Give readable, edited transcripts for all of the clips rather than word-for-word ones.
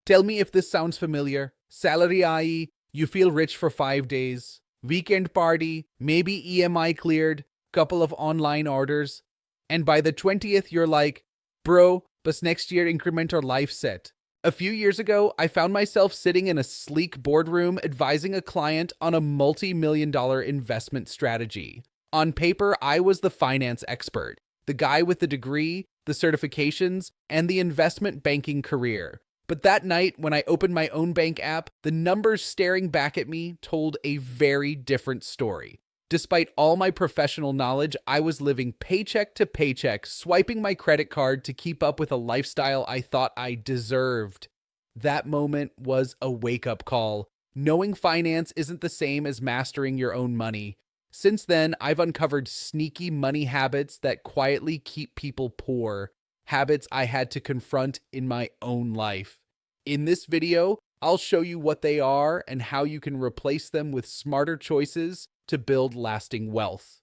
Tell me if this sounds familiar. Salary IE, you feel rich for 5 days. Weekend party, maybe EMI cleared, couple of online orders. And by the 20th, you're like, bro, but next year increment or life set. A few years ago, I found myself sitting in a sleek boardroom advising a client on a multi-million-dollar investment strategy. On paper, I was the finance expert, the guy with the degree, the certifications, and the investment banking career. But that night, when I opened my own bank app, the numbers staring back at me told a very different story. Despite all my professional knowledge, I was living paycheck to paycheck, swiping my credit card to keep up with a lifestyle I thought I deserved. That moment was a wake-up call. Knowing finance isn't the same as mastering your own money. Since then, I've uncovered sneaky money habits that quietly keep people poor. Habits I had to confront in my own life. In this video, I'll show you what they are and how you can replace them with smarter choices to build lasting wealth.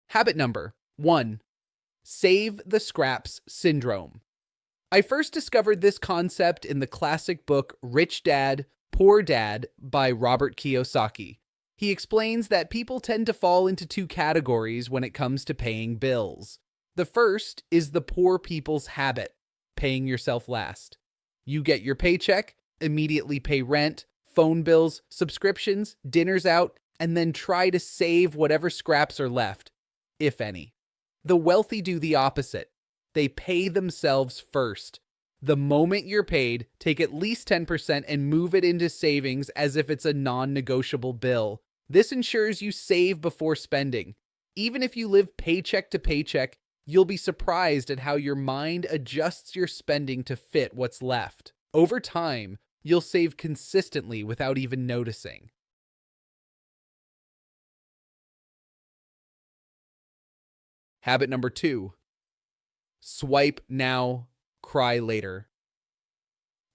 Habit number 1. Save the scraps syndrome. I first discovered this concept in the classic book Rich Dad, Poor Dad by Robert Kiyosaki. He explains that people tend to fall into two categories when it comes to paying bills. The first is the poor people's habit, paying yourself last. You get your paycheck, immediately pay rent, phone bills, subscriptions, dinners out, and then try to save whatever scraps are left, if any. The wealthy do the opposite. They pay themselves first. The moment you're paid, take at least 10% and move it into savings as if it's a non-negotiable bill. This ensures you save before spending. Even if you live paycheck to paycheck, you'll be surprised at how your mind adjusts your spending to fit what's left. Over time, you'll save consistently without even noticing. Habit number 2. Swipe now, cry later.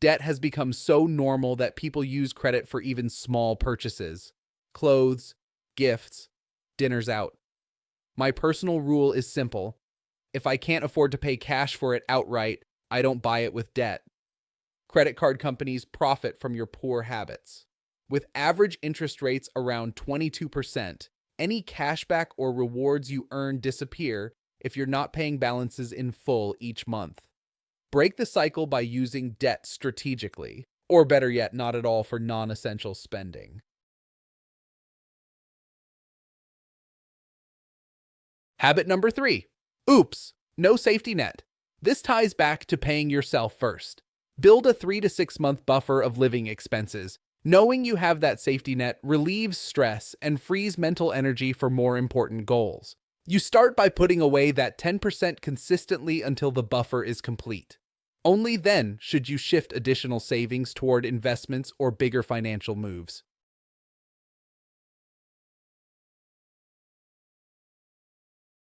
Debt has become so normal that people use credit for even small purchases. Clothes, gifts, dinners out. My personal rule is simple. If I can't afford to pay cash for it outright, I don't buy it with debt. Credit card companies profit from your poor habits. With average interest rates around 22%, any cashback or rewards you earn disappear if you're not paying balances in full each month. Break the cycle by using debt strategically, or better yet, not at all for non-essential spending. Habit number 3. Oops, no safety net. This ties back to paying yourself first. Build a 3 to 6 month buffer of living expenses. Knowing you have that safety net relieves stress and frees mental energy for more important goals. You start by putting away that 10% consistently until the buffer is complete. Only then should you shift additional savings toward investments or bigger financial moves.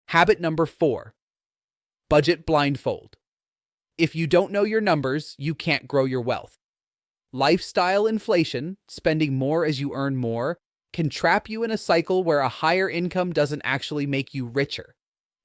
Habit number 4. Budget blindfold. If you don't know your numbers, you can't grow your wealth. Lifestyle inflation, spending more as you earn more, can trap you in a cycle where a higher income doesn't actually make you richer.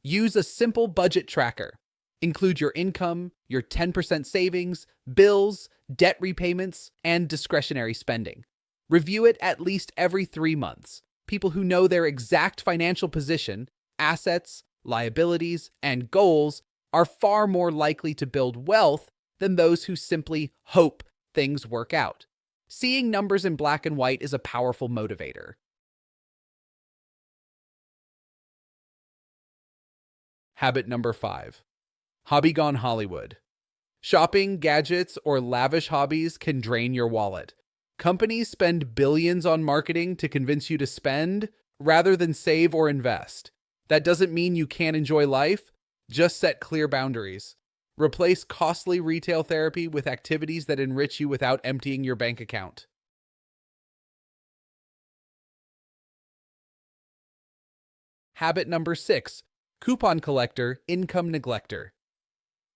Use a simple budget tracker. Include your income, your 10% savings, bills, debt repayments, and discretionary spending. Review it at least every 3 months. People who know their exact financial position, assets, liabilities, and goals are far more likely to build wealth than those who simply hope things work out. Seeing numbers in black and white is a powerful motivator. Habit number 5. Hobby gone Hollywood. Shopping, gadgets, or lavish hobbies can drain your wallet. Companies spend billions on marketing to convince you to spend rather than save or invest. That doesn't mean you can't enjoy life, just set clear boundaries. Replace costly retail therapy with activities that enrich you without emptying your bank account. Habit number 6. Coupon collector, income neglector.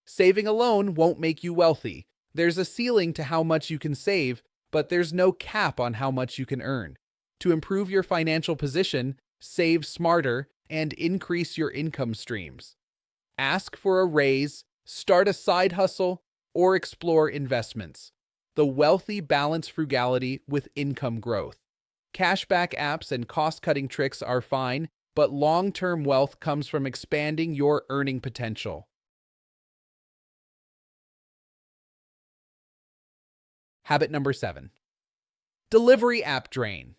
Saving alone won't make you wealthy. There's a ceiling to how much you can save, but there's no cap on how much you can earn. To improve your financial position, save smarter and increase your income streams. Ask for a raise, start a side hustle, or explore investments. The wealthy balance frugality with income growth. Cashback apps and cost-cutting tricks are fine, but long-term wealth comes from expanding your earning potential. Habit number 7. Delivery app drain.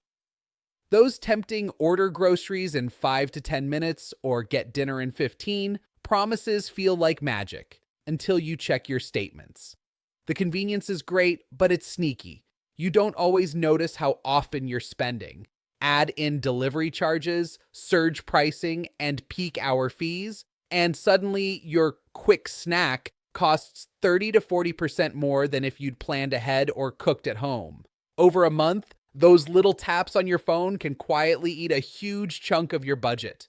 Those tempting order groceries in 5 to 10 minutes or get dinner in 15 promises feel like magic until you check your statements. The convenience is great, but it's sneaky. You don't always notice how often you're spending. Add in delivery charges, surge pricing, and peak hour fees, and suddenly your quick snack costs 30 to 40% more than if you'd planned ahead or cooked at home. Over a month, those little taps on your phone can quietly eat a huge chunk of your budget.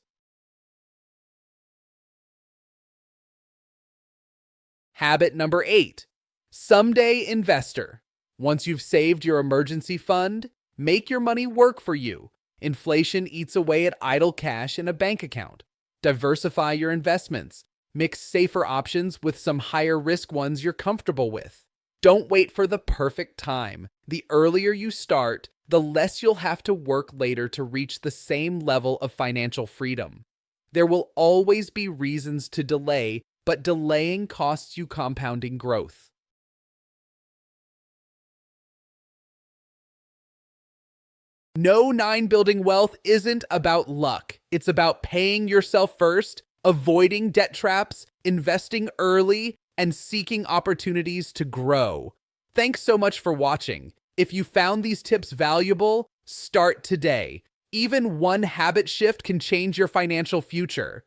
Habit number 8. Someday investor. Once you've saved your emergency fund, make your money work for you. Inflation eats away at idle cash in a bank account. Diversify your investments. Mix safer options with some higher risk ones you're comfortable with. Don't wait for the perfect time. The earlier you start, the less you'll have to work later to reach the same level of financial freedom. There will always be reasons to delay, but delaying costs you compounding growth. No, 9 building wealth isn't about luck. It's about paying yourself first, avoiding debt traps, investing early, and seeking opportunities to grow. Thanks so much for watching. If you found these tips valuable, start today. Even one habit shift can change your financial future.